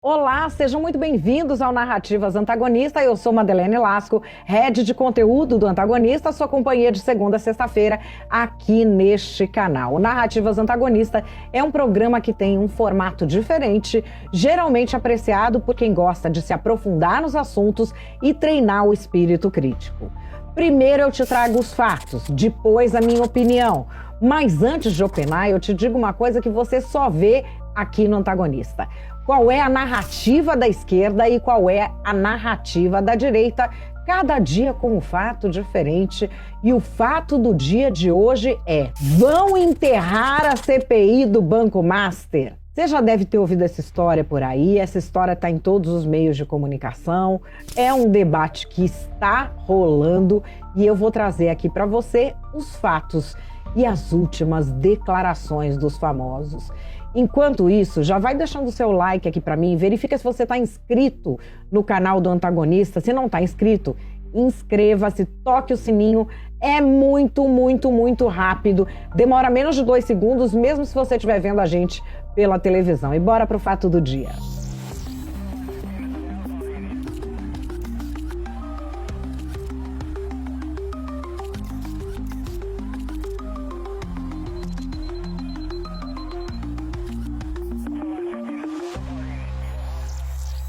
Olá, sejam muito bem-vindos ao Narrativas Antagonista. Eu sou Madeleine Lasco, head de conteúdo do Antagonista, sua companhia de segunda a sexta-feira aqui neste canal. O Narrativas Antagonista é um programa que tem um formato diferente, geralmente apreciado por quem gosta de se aprofundar nos assuntos e treinar o espírito crítico. Primeiro eu te trago os fatos, depois a minha opinião. Mas antes de opinar, eu te digo uma coisa que você só vê aqui no Antagonista. Qual é a narrativa da esquerda e qual é a narrativa da direita, cada dia com um fato diferente. E o fato do dia de hoje é: vão enterrar a CPI do Banco Master. Você já deve ter ouvido essa história por aí, essa história está em todos os meios de comunicação, é um debate que está rolando e eu vou trazer aqui para você os fatos e as últimas declarações dos famosos. Enquanto isso, já vai deixando o seu like aqui para mim, verifica se você está inscrito no canal do Antagonista. Se não está inscrito, inscreva-se, toque o sininho, é muito rápido, demora menos de 2 segundos, mesmo se você estiver vendo a gente pela televisão. E bora pro fato do dia.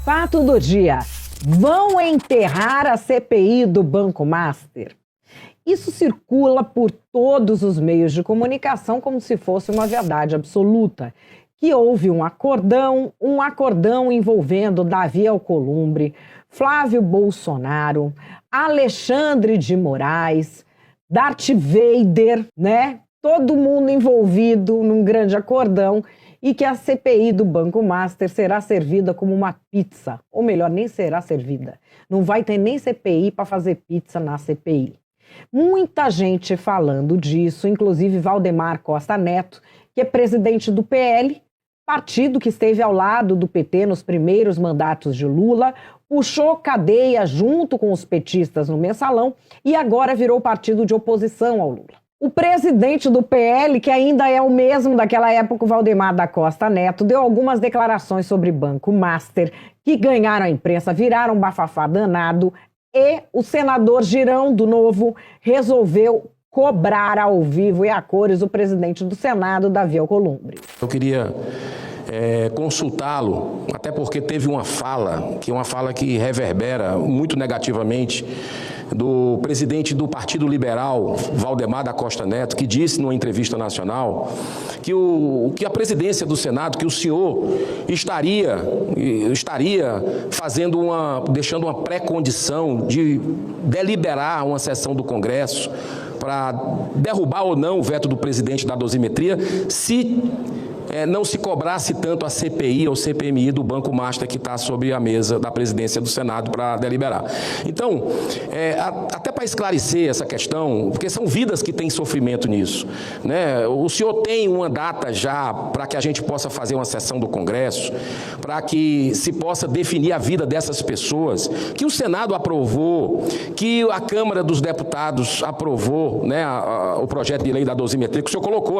Fato do dia: vão enterrar a CPI do Banco Master. Isso circula por todos os meios de comunicação como se fosse uma verdade absoluta. Que houve um acordão envolvendo Davi Alcolumbre, Flávio Bolsonaro, Alexandre de Moraes, Darth Vader, né? Todo mundo envolvido num grande acordão. E que a CPI do Banco Master será servida como uma pizza. Ou melhor, nem será servida. Não vai ter nem CPI para fazer pizza na CPI. Muita gente falando disso, inclusive Valdemar Costa Neto, que é presidente do PL, partido que esteve ao lado do PT nos primeiros mandatos de Lula, puxou cadeia junto com os petistas no Mensalão e agora virou partido de oposição ao Lula. O presidente do PL, que ainda é o mesmo daquela época, o Valdemar da Costa Neto, deu algumas declarações sobre Banco Master, que ganharam a imprensa, viraram um bafafá danado, e o senador Girão, do Novo, resolveu cobrar ao vivo e a cores o presidente do Senado, Davi Alcolumbre. Eu queria consultá-lo, até porque teve uma fala que reverbera muito negativamente, do presidente do Partido Liberal, Valdemar da Costa Neto, que disse numa entrevista nacional que a presidência do Senado, que o senhor estaria deixando uma pré-condição de deliberar uma sessão do Congresso para derrubar ou não o veto do presidente da dosimetria, se não se cobrasse tanto a CPI ou CPMI do Banco Master que está sobre a mesa da presidência do Senado para deliberar. Então, até para esclarecer essa questão, porque são vidas que têm sofrimento nisso, né? O senhor tem uma data já para que a gente possa fazer uma sessão do Congresso, para que se possa definir a vida dessas pessoas, que o Senado aprovou, que a Câmara dos Deputados aprovou, né, o projeto de lei da dosimetria, que o senhor colocou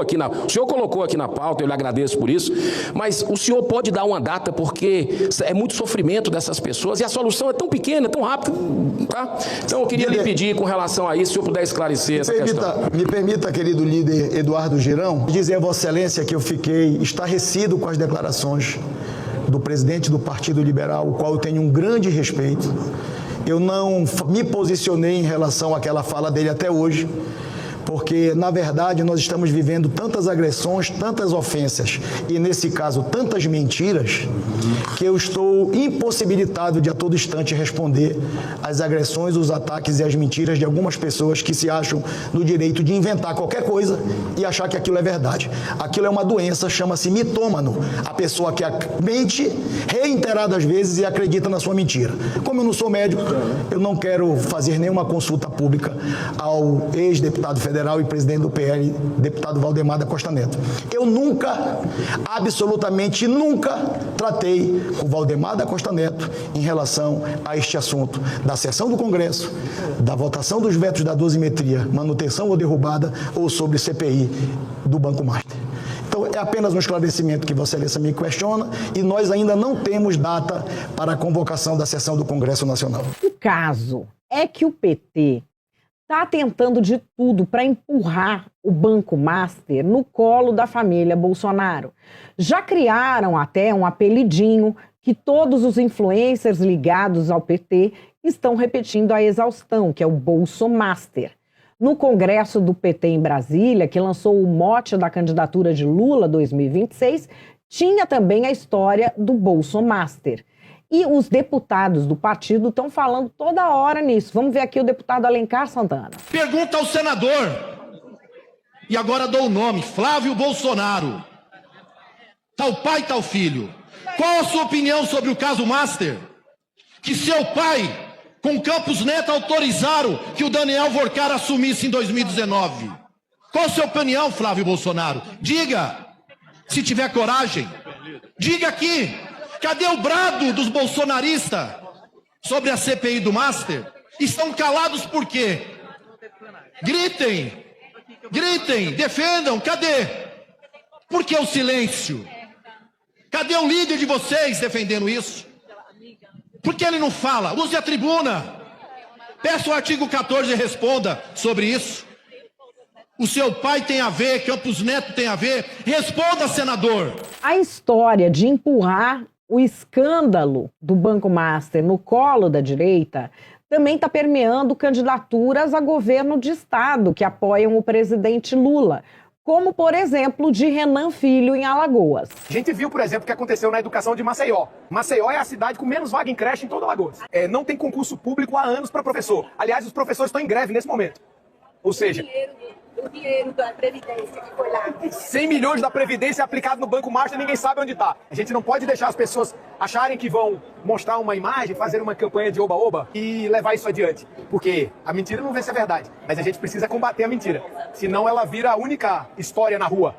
aqui na pauta, eu lhe agradeço por isso, mas o senhor pode dar uma data, porque é muito sofrimento dessas pessoas e a solução é tão pequena, tão rápida, tá? Então eu queria lhe pedir com relação a isso, se eu puder esclarecer essa questão. Me permita, querido líder Eduardo Girão, dizer a Vossa Excelência que eu fiquei estarrecido com as declarações do presidente do Partido Liberal, o qual eu tenho um grande respeito. Eu não me posicionei em relação àquela fala dele até hoje, porque, na verdade, nós estamos vivendo tantas agressões, tantas ofensas e, nesse caso, tantas mentiras, que eu estou impossibilitado de a todo instante responder às agressões, os ataques e as mentiras de algumas pessoas que se acham no direito de inventar qualquer coisa e achar que aquilo é verdade. Aquilo é uma doença, chama-se mitômano, a pessoa que mente reiteradas vezes e acredita na sua mentira. Como eu não sou médico, eu não quero fazer nenhuma consulta pública ao ex-deputado federal e presidente do PL, deputado Valdemar da Costa Neto. Eu nunca, absolutamente nunca, tratei com o Valdemar da Costa Neto em relação a este assunto da sessão do Congresso, da votação dos vetos da dosimetria, manutenção ou derrubada, ou sobre CPI do Banco Master. Então, é apenas um esclarecimento que Vossa Excelência me questiona e nós ainda não temos data para a convocação da sessão do Congresso Nacional. O caso é que o PT está tentando de tudo para empurrar o Banco Master no colo da família Bolsonaro. Já criaram até um apelidinho que todos os influencers ligados ao PT estão repetindo à exaustão, que é o Bolsomaster. No Congresso do PT em Brasília, que lançou o mote da candidatura de Lula 2026, tinha também a história do Bolsomaster. E os deputados do partido estão falando toda hora nisso. Vamos ver aqui o deputado Alencar Santana. Pergunta ao senador, e agora dou o nome, Flávio Bolsonaro. Tal pai, tal filho. Qual a sua opinião sobre o caso Master? Que seu pai, com Campos Neto, autorizaram que o Daniel Vorcar assumisse em 2019. Qual a sua opinião, Flávio Bolsonaro? Diga, se tiver coragem. Diga aqui, cadê o brado dos bolsonaristas sobre a CPI do Master? Estão calados por quê? Gritem, gritem, defendam, cadê? Por que o silêncio? Cadê o líder de vocês defendendo isso? Por que ele não fala? Use a tribuna. Peça o artigo 14 e responda sobre isso. O seu pai tem a ver, Campos Neto tem a ver. Responda, senador. A história de empurrar o escândalo do Banco Master no colo da direita também está permeando candidaturas a governo de estado que apoiam o presidente Lula, como, por exemplo, de Renan Filho em Alagoas. A gente viu, por exemplo, o que aconteceu na educação de Maceió. Maceió é a cidade com menos vaga em creche em toda Alagoas. Não tem concurso público há anos para professor. Aliás, os professores estão em greve nesse momento. Ou seja, o dinheiro da Previdência que foi lá. 100 milhões da Previdência aplicado no Banco Master, ninguém sabe onde está. A gente não pode deixar as pessoas acharem que vão mostrar uma imagem, fazer uma campanha de oba-oba e levar isso adiante. Porque a mentira não vence a verdade, mas a gente precisa combater a mentira. Senão ela vira a única história na rua.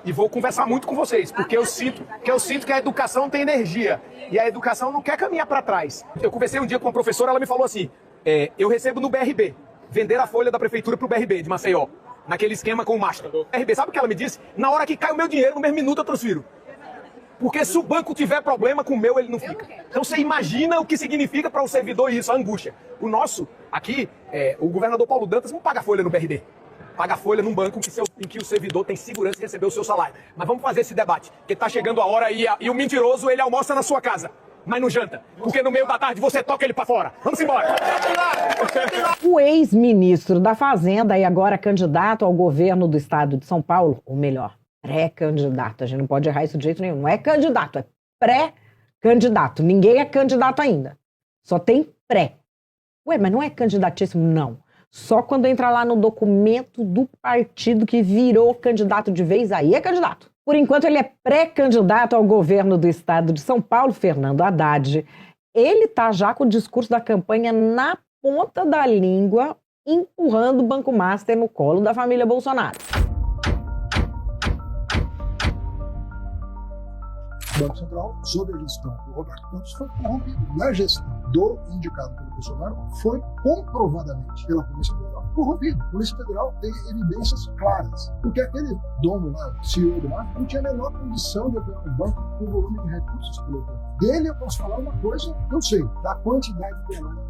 E vou conversar muito com vocês, porque eu sinto que a educação tem energia. E a educação não quer caminhar para trás. Eu conversei um dia com uma professora, ela me falou assim, eu recebo no BRB, vender a folha da prefeitura para o BRB de Maceió. Naquele esquema com o Master. RB, sabe o que ela me disse? Na hora que cai o meu dinheiro, no mesmo minuto eu transfiro. Porque se o banco tiver problema com o meu, ele não fica. Então você imagina o que significa para o servidor isso, a angústia. O nosso, aqui, o governador Paulo Dantas não paga folha no BRB. Paga folha num banco em que o servidor tem segurança de receber o seu salário. Mas vamos fazer esse debate, porque está chegando a hora e o mentiroso, ele almoça na sua casa. Mas não janta, porque no meio da tarde você toca ele pra fora. Vamos embora. O ex-ministro da Fazenda e agora candidato ao governo do estado de São Paulo, ou melhor, pré-candidato, a gente não pode errar isso de jeito nenhum, não é candidato, é pré-candidato. Ninguém é candidato ainda, só tem pré. Ué, mas não é candidatíssimo? Não. Só quando entra lá no documento do partido que virou candidato de vez, aí é candidato. Por enquanto, ele é pré-candidato ao governo do estado de São Paulo, Fernando Haddad. Ele está já com o discurso da campanha na ponta da língua, empurrando o Banco Master no colo da família Bolsonaro. O Banco Central, sob a gestão do Roberto Campos, foi corrompido. Na gestão do indicado pelo Bolsonaro, foi comprovadamente pela Polícia Federal corrompido. A Polícia Federal tem evidências claras. Porque aquele dono lá, CEO do banco, não tinha a menor condição de operar um banco com o volume de recursos que ele opera. Dele eu posso falar uma coisa que eu sei, da quantidade de análise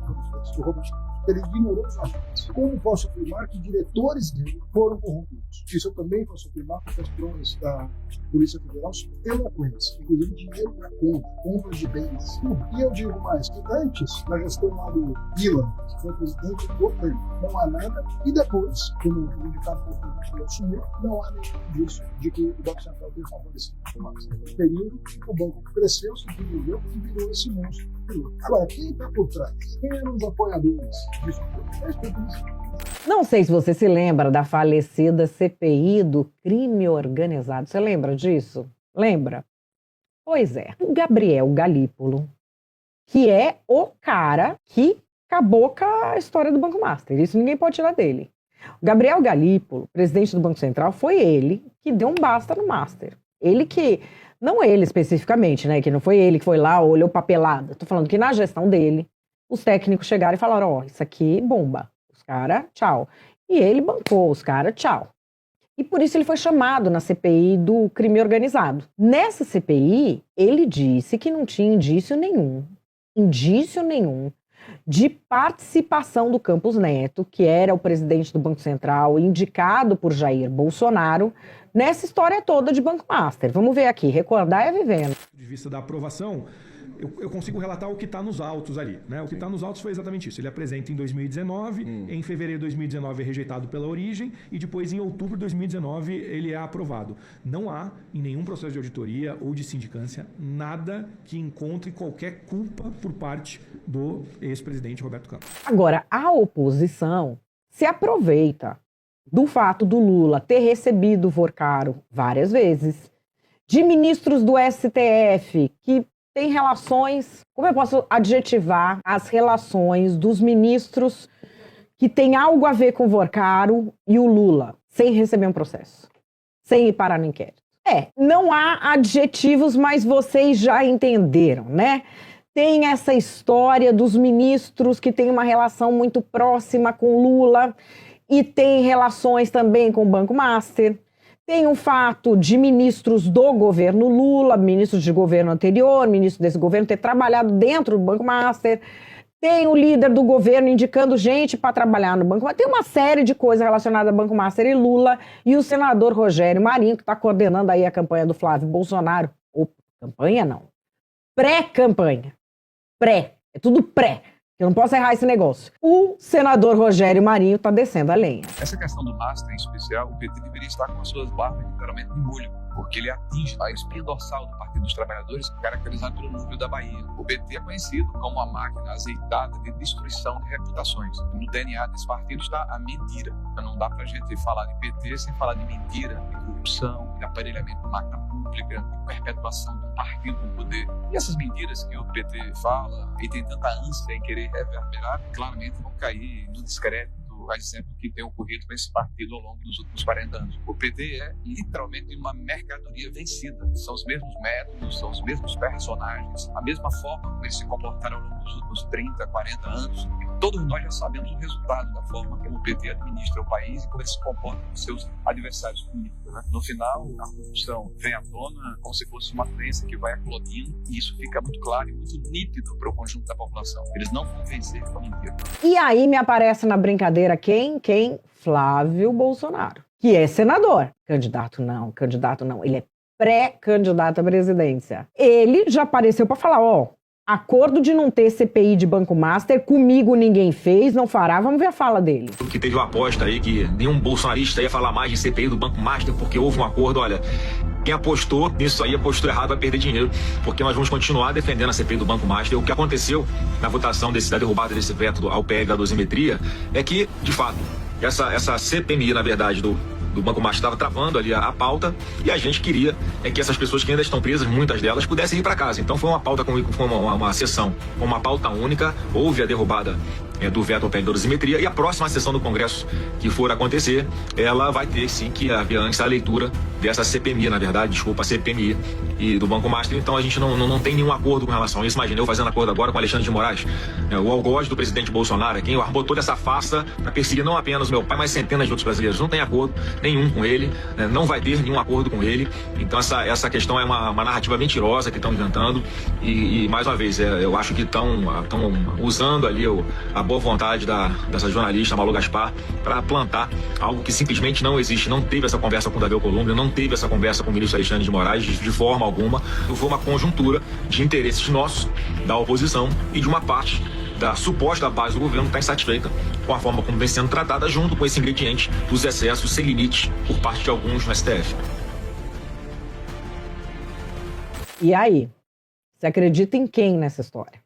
do Roberto Campos. Ele ignorou os assuntos. Como posso afirmar que diretores dele foram corrompidos? Isso eu também posso afirmar porque as provas da Polícia Federal são eloquentes. Inclusive dinheiro na conta, compra de bens. E eu digo mais, que antes, na gestão lá do Ilan, que foi presidente do governo, não há nada. E depois, como o indicado pelo presidente assumiu, não há nenhum disso de que o Banco Central tenha favorecido mais. No período, o banco cresceu, se desenvolveu e virou esse monstro. Agora, quem está por trás? Quem eram os apoiadores disso? Não sei se você se lembra da falecida CPI do crime organizado. Você lembra disso? Lembra? Pois é. O Gabriel Galípolo, que é o cara que acabou com a história do Banco Master. Isso ninguém pode tirar dele. O Gabriel Galípolo, presidente do Banco Central, foi ele que deu um basta no Master. Ele que... Não ele especificamente, né? Que não foi ele que foi lá, olhou papelada. Estou falando que na gestão dele, os técnicos chegaram e falaram, isso aqui bomba. Os caras, tchau. E ele bancou, os caras, tchau. E por isso ele foi chamado na CPI do crime organizado. Nessa CPI, ele disse que não tinha indício nenhum de participação do Campos Neto, que era o presidente do Banco Central, indicado por Jair Bolsonaro, nessa história toda de Banco Master. Vamos ver aqui, recordar é vivendo. De vista da aprovação, eu consigo relatar o que está nos autos ali, né? O que está nos autos foi exatamente isso. Ele apresenta em 2019, em fevereiro de 2019 é rejeitado pela origem e depois em outubro de 2019 ele é aprovado. Não há em nenhum processo de auditoria ou de sindicância nada que encontre qualquer culpa por parte do ex-presidente Roberto Campos. Agora, a oposição se aproveita do fato do Lula ter recebido o Vorcaro várias vezes, de ministros do STF que têm relações, como eu posso adjetivar as relações dos ministros que têm algo a ver com o Vorcaro e o Lula, sem receber um processo, sem ir parar no inquérito. Não há adjetivos, mas vocês já entenderam, né? Tem essa história dos ministros que têm uma relação muito próxima com Lula e tem relações também com o Banco Master. Tem o fato de ministros do governo Lula, ministros de governo anterior, ministros desse governo ter trabalhado dentro do Banco Master. Tem o líder do governo indicando gente para trabalhar no Banco Master. Tem uma série de coisas relacionadas ao Banco Master e Lula. E o senador Rogério Marinho, que está coordenando aí a campanha do Flávio Bolsonaro. Campanha não. Pré-campanha. É tudo pré. Eu não posso errar esse negócio. O senador Rogério Marinho está descendo a lenha. Essa questão do Master, em especial, o PT deveria estar com as suas barbas literalmente em molho, porque ele atinge a espinha dorsal do Partido dos Trabalhadores, caracterizado pelo núcleo da Bahia. O PT é conhecido como uma máquina azeitada de destruição de reputações. No DNA desse partido está a mentira. Não dá pra gente falar de PT sem falar de mentira, de corrupção, de aparelhamento de máquina pública, de perpetuação de um partido no poder. E essas mentiras que o PT fala e tem tanta ânsia em querer reverberar, claramente vão cair no descrédito, a exemplo que tem ocorrido com esse partido ao longo dos últimos 40 anos. O PT é literalmente uma mercadoria vencida. São os mesmos métodos, são os mesmos personagens, a mesma forma como eles se comportaram ao longo dos últimos 30, 40 anos. E todos nós já sabemos o resultado da forma como o PT administra o país e como ele se comporta com seus adversários políticos, né? No final, a corrupção vem à tona como se fosse uma doença que vai eclodindo, e isso fica muito claro e muito nítido para o conjunto da população. Eles não vão vencer com a mentira. E aí me aparece na brincadeira quem? Flávio Bolsonaro, que é senador. Candidato não. Ele é pré-candidato à presidência. Ele já apareceu para falar, acordo de não ter CPI de Banco Master, comigo ninguém fez, não fará. Vamos ver a fala dele. Que teve uma aposta aí que nenhum bolsonarista ia falar mais de CPI do Banco Master porque houve um acordo, olha... Quem apostou nisso aí, apostou errado, vai perder dinheiro, porque nós vamos continuar defendendo a CPI do Banco Master. O que aconteceu na votação da derrubada desse veto ao PL da dosimetria é que, de fato, essa CPMI, na verdade, do Banco Master estava travando ali a pauta, e a gente queria que essas pessoas que ainda estão presas, muitas delas, pudessem ir para casa. Então foi uma pauta com uma sessão com uma pauta única, houve a derrubada do veto ao PL da dosimetria, e a próxima sessão do Congresso que for acontecer, ela vai ter sim que haver antes a leitura dessa CPMI, na verdade, a CPMI e do Banco Master. Então a gente não tem nenhum acordo com relação a isso. Imagina eu fazendo acordo agora com Alexandre de Moraes, o algoz do presidente Bolsonaro, quem armou toda essa farsa para perseguir não apenas meu pai, mas centenas de outros brasileiros. Não tem acordo nenhum com ele, não vai ter nenhum acordo com ele. Então essa questão é uma narrativa mentirosa que estão inventando, e mais uma vez, eu acho que estão usando ali a boa vontade dessa jornalista Malu Gaspar para plantar algo que simplesmente não existe. Não teve essa conversa com o Davi Alcolumbre, não teve essa conversa com o ministro Alexandre de Moraes de forma alguma. Foi uma conjuntura de interesses nossos, da oposição e de uma parte da suposta base do governo que está insatisfeita com a forma como vem sendo tratada, junto com esse ingrediente dos excessos sem limite por parte de alguns no STF. E aí? Você acredita em quem nessa história?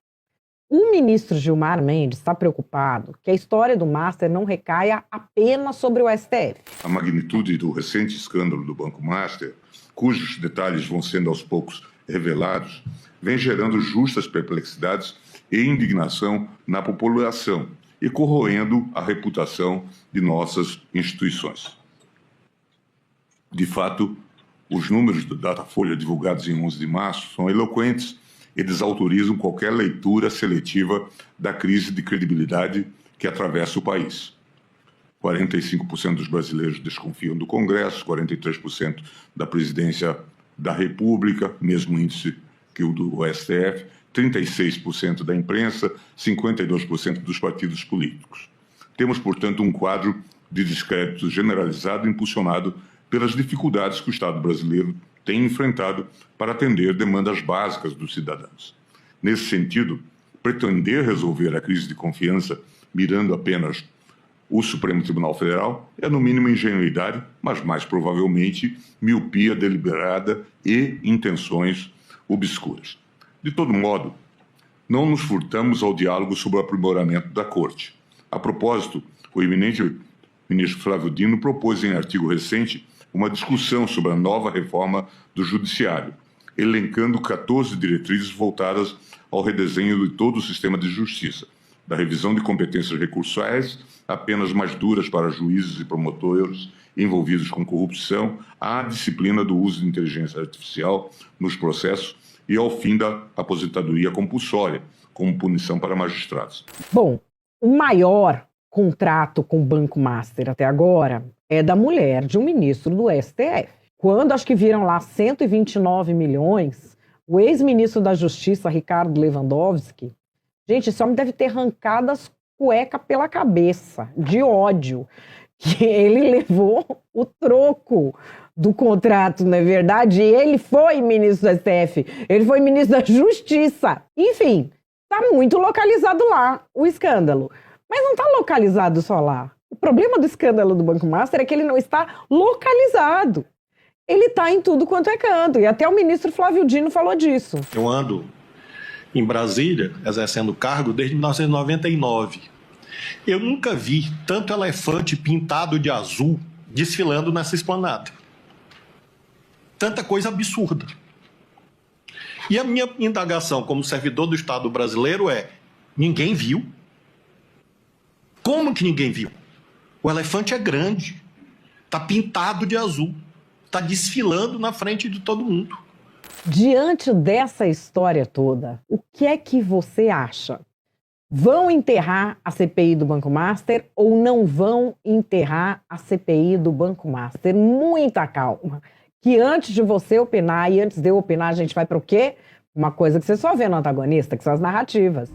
O ministro Gilmar Mendes está preocupado que a história do Master não recaia apenas sobre o STF. A magnitude do recente escândalo do Banco Master, cujos detalhes vão sendo aos poucos revelados, vem gerando justas perplexidades e indignação na população e corroendo a reputação de nossas instituições. De fato, os números do Datafolha divulgados em 11 de março são eloquentes e desautorizam qualquer leitura seletiva da crise de credibilidade que atravessa o país. 45% dos brasileiros desconfiam do Congresso, 43% da presidência da República, mesmo índice que o do STF, 36% da imprensa, 52% dos partidos políticos. Temos, portanto, um quadro de descrédito generalizado impulsionado pelas dificuldades que o Estado brasileiro tem enfrentado para atender demandas básicas dos cidadãos. Nesse sentido, pretender resolver a crise de confiança mirando apenas o Supremo Tribunal Federal é, no mínimo, ingenuidade, mas mais provavelmente miopia deliberada e intenções obscuras. De todo modo, não nos furtamos ao diálogo sobre o aprimoramento da Corte. A propósito, o eminente ministro Flávio Dino propôs em artigo recente uma discussão sobre a nova reforma do Judiciário, elencando 14 diretrizes voltadas ao redesenho de todo o sistema de justiça, da revisão de competências recursais, apenas mais duras para juízes e promotores envolvidos com corrupção, à disciplina do uso de inteligência artificial nos processos e ao fim da aposentadoria compulsória, como punição para magistrados. Bom, o maior contrato com o Banco Master até agora é da mulher de um ministro do STF. Quando acho que viram lá 129 milhões, o ex-ministro da Justiça, Ricardo Lewandowski, gente, esse homem deve ter arrancado as cuecas pela cabeça, de ódio, que ele levou o troco do contrato, não é verdade? Ele foi ministro do STF, ele foi ministro da Justiça. Enfim, está muito localizado lá o escândalo. Mas não está localizado só lá. O problema do escândalo do Banco Master é que ele não está localizado. Ele está em tudo quanto é canto. E até o ministro Flávio Dino falou disso. Eu ando em Brasília, exercendo cargo desde 1999. Eu nunca vi tanto elefante pintado de azul desfilando nessa esplanada. Tanta coisa absurda. E a minha indagação como servidor do Estado brasileiro é: ninguém viu? Como que ninguém viu? O elefante é grande, está pintado de azul, está desfilando na frente de todo mundo. Diante dessa história toda, o que é que você acha? Vão enterrar a CPI do Banco Master ou não vão enterrar a CPI do Banco Master? Muita calma, que antes de você opinar e antes de eu opinar, a gente vai para o quê? Uma coisa que você só vê no Antagonista, que são as narrativas.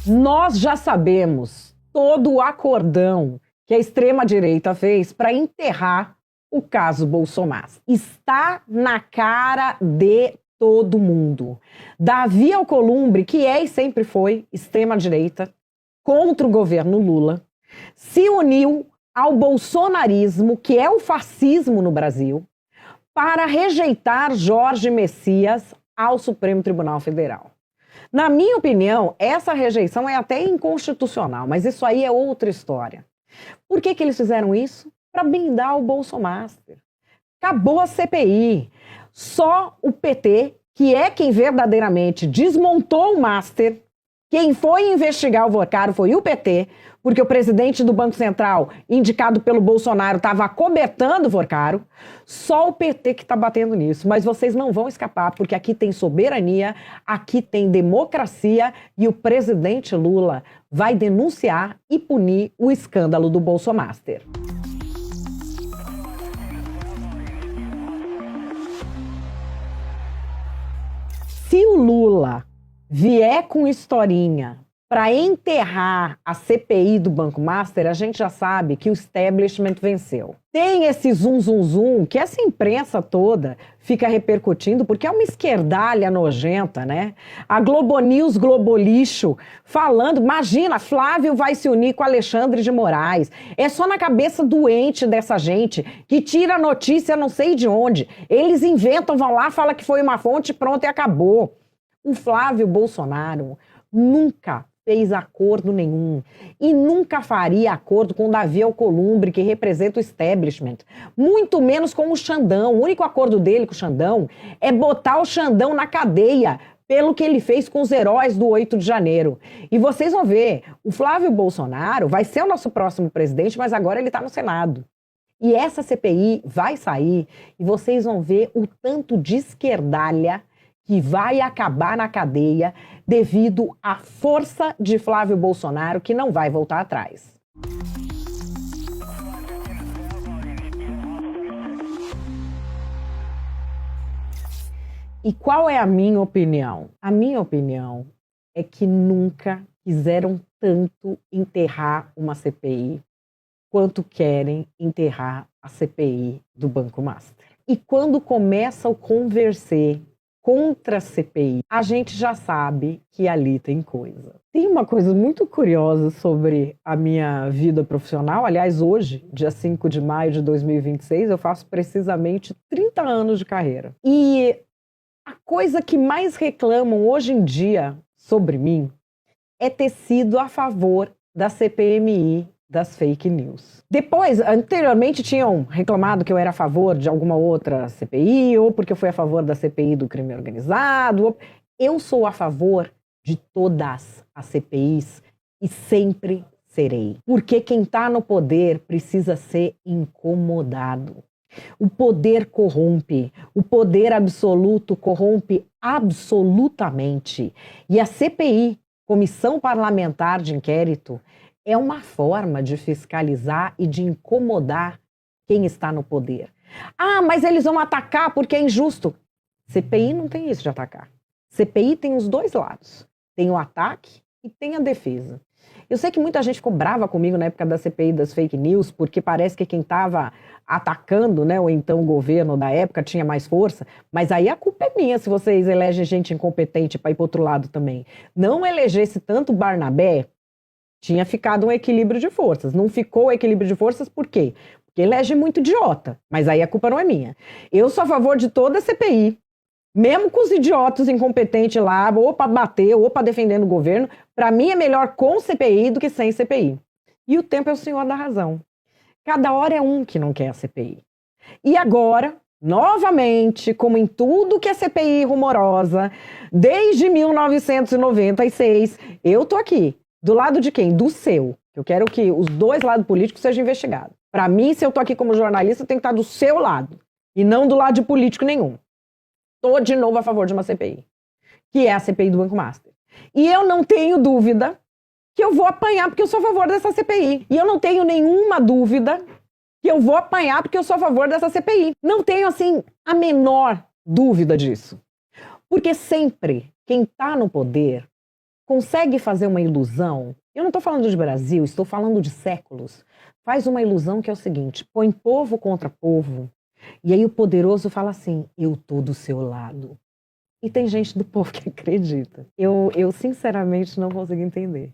Nós já sabemos todo o acordão que a extrema-direita fez para enterrar o caso Bolsonaro. Está na cara de todo mundo. Davi Alcolumbre, que é e sempre foi extrema-direita, contra o governo Lula, se uniu ao bolsonarismo, que é o fascismo no Brasil, para rejeitar Jorge Messias ao Supremo Tribunal Federal. Na minha opinião, essa rejeição é até inconstitucional, mas isso aí é outra história. Por que eles fizeram isso? Para blindar o Bolsonaro. Acabou a CPI. Só o PT, que é quem verdadeiramente desmontou o Master, quem foi investigar o Vorcaro foi o PT, porque o presidente do Banco Central, indicado pelo Bolsonaro, estava acobertando o Vorcaro. Só o PT que está batendo nisso. Mas vocês não vão escapar, porque aqui tem soberania, aqui tem democracia e o presidente Lula vai denunciar e punir o escândalo do Bolsonaro. Se o Lula vier com historinha para enterrar a CPI do Banco Master, a gente já sabe que o establishment venceu. Tem esse zum que essa imprensa toda fica repercutindo, porque é uma esquerdalha nojenta, né? A Globo News, Globo Lixo, falando, imagina, Flávio vai se unir com Alexandre de Moraes. É só na cabeça doente dessa gente, que tira a notícia não sei de onde. Eles inventam, vão lá, fala que foi uma fonte, pronto e acabou. O Flávio Bolsonaro nunca fez acordo nenhum e nunca faria acordo com o Davi Alcolumbre, que representa o establishment, muito menos com o Xandão. O único acordo dele com o Xandão é botar o Xandão na cadeia pelo que ele fez com os heróis do 8 de janeiro. E vocês vão ver, o Flávio Bolsonaro vai ser o nosso próximo presidente, mas agora ele está no Senado. E essa CPI vai sair e vocês vão ver o tanto de esquerdalha que vai acabar na cadeia devido à força de Flávio Bolsonaro, que não vai voltar atrás. E qual é a minha opinião? A minha opinião é que nunca quiseram tanto enterrar uma CPI quanto querem enterrar a CPI do Banco Master. E quando começa o conversê contra a CPI, a gente já sabe que ali tem coisa. Tem uma coisa muito curiosa sobre a minha vida profissional. Aliás, hoje, dia 5 de maio de 2026, eu faço precisamente 30 anos de carreira. E a coisa que mais reclamam hoje em dia sobre mim é ter sido a favor da CPMI das fake news. Depois, anteriormente, tinham reclamado que eu era a favor de alguma outra CPI, ou porque eu fui a favor da CPI do crime organizado. Eu sou a favor de todas as CPIs e sempre serei. Porque quem está no poder precisa ser incomodado. O poder corrompe, o poder absoluto corrompe absolutamente. E a CPI, Comissão Parlamentar de Inquérito, é uma forma de fiscalizar e de incomodar quem está no poder. Ah, mas eles vão atacar porque é injusto. CPI não tem isso de atacar. CPI tem os dois lados. Tem o ataque e tem a defesa. Eu sei que muita gente ficou brava comigo na época da CPI das fake news, porque parece que quem estava atacando, né, ou então o governo da época tinha mais força, mas aí a culpa é minha se vocês elegem gente incompetente para ir para outro lado também. Não elegesse tanto Barnabé, tinha ficado um equilíbrio de forças. Não ficou o equilíbrio de forças por quê? Porque elege muito idiota, mas aí a culpa não é minha. Eu sou a favor de toda a CPI, mesmo com os idiotas incompetentes lá, ou para bater, ou para defender o governo. Para mim é melhor com CPI do que sem CPI. E o tempo é o senhor da razão. Cada hora é um que não quer a CPI. E agora, novamente, como em tudo que é CPI rumorosa, desde 1996, eu tô aqui. Do lado de quem? Do seu. Eu quero que os dois lados políticos sejam investigados. Para mim, se eu tô aqui como jornalista, eu tenho que estar do seu lado. E não do lado de político nenhum. Tô de novo a favor de uma CPI. Que é a CPI do Banco Master. E eu não tenho dúvida que eu vou apanhar porque eu sou a favor dessa CPI. E eu não tenho nenhuma dúvida que eu vou apanhar porque eu sou a favor dessa CPI. Não tenho, assim, a menor dúvida disso. Porque sempre quem está no poder consegue fazer uma ilusão. Eu não estou falando de Brasil, estou falando de séculos. Faz uma ilusão que é o seguinte: põe povo contra povo, e aí o poderoso fala assim, eu estou do seu lado. E tem gente do povo que acredita. Eu sinceramente não consigo entender.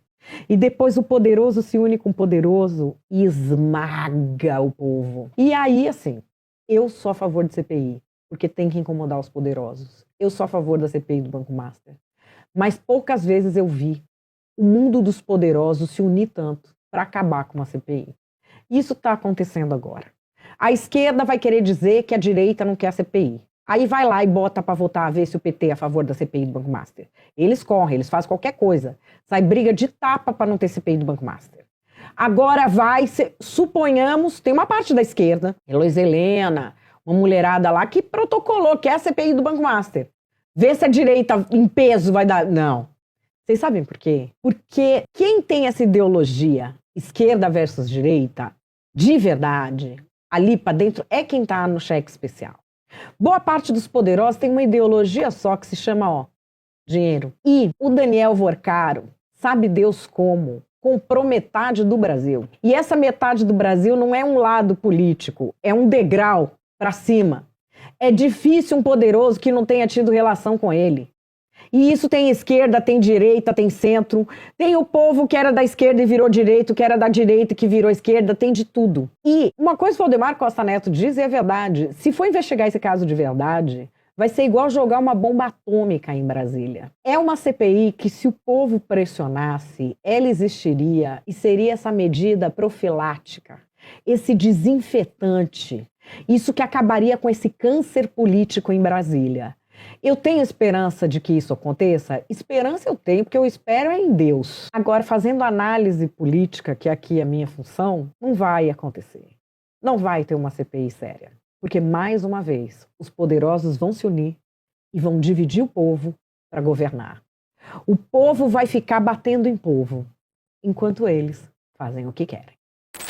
E depois o poderoso se une com o poderoso e esmaga o povo. E aí, assim, eu sou a favor de CPI, porque tem que incomodar os poderosos. Eu sou a favor da CPI do Banco Master. Mas poucas vezes eu vi o mundo dos poderosos se unir tanto para acabar com uma CPI. Isso está acontecendo agora. A esquerda vai querer dizer que a direita não quer a CPI. Aí vai lá e bota para votar a ver se o PT é a favor da CPI do Banco Master. Eles correm, eles fazem qualquer coisa. Sai briga de tapa para não ter CPI do Banco Master. Agora suponhamos, tem uma parte da esquerda, Heloísa Helena, uma mulherada lá que protocolou que é a CPI do Banco Master. Vê se a direita em peso vai dar... Não. Vocês sabem por quê? Porque quem tem essa ideologia, esquerda versus direita, de verdade, ali para dentro, é quem tá no cheque especial. Boa parte dos poderosos tem uma ideologia só que se chama, dinheiro. E o Daniel Vorcaro, sabe Deus como, comprou metade do Brasil. E essa metade do Brasil não é um lado político, é um degrau para cima. É difícil um poderoso que não tenha tido relação com ele. E isso tem esquerda, tem direita, tem centro. Tem o povo que era da esquerda e virou direito, que era da direita e que virou esquerda, tem de tudo. E uma coisa que o Valdemar Costa Neto diz e é verdade. Se for investigar esse caso de verdade, vai ser igual jogar uma bomba atômica em Brasília. É uma CPI que, se o povo pressionasse, ela existiria e seria essa medida profilática, esse desinfetante. Isso que acabaria com esse câncer político em Brasília. Eu tenho esperança de que isso aconteça? Esperança eu tenho, porque eu espero é em Deus. Agora, fazendo análise política, que aqui é a minha função, não vai acontecer. Não vai ter uma CPI séria. Porque, mais uma vez, os poderosos vão se unir e vão dividir o povo para governar. O povo vai ficar batendo em povo, enquanto eles fazem o que querem.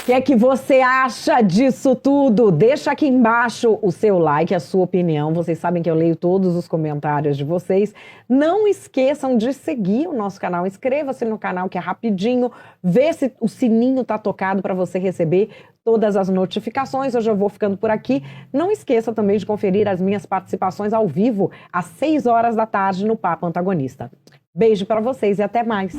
O que é que você acha disso tudo? Deixa aqui embaixo o seu like, a sua opinião. Vocês sabem que eu leio todos os comentários de vocês. Não esqueçam de seguir o nosso canal. Inscreva-se no canal, que é rapidinho. Vê se o sininho tá tocado para você receber todas as notificações. Hoje eu vou ficando por aqui. Não esqueça também de conferir as minhas participações ao vivo às 6 horas da tarde no Papo Antagonista. Beijo para vocês e até mais.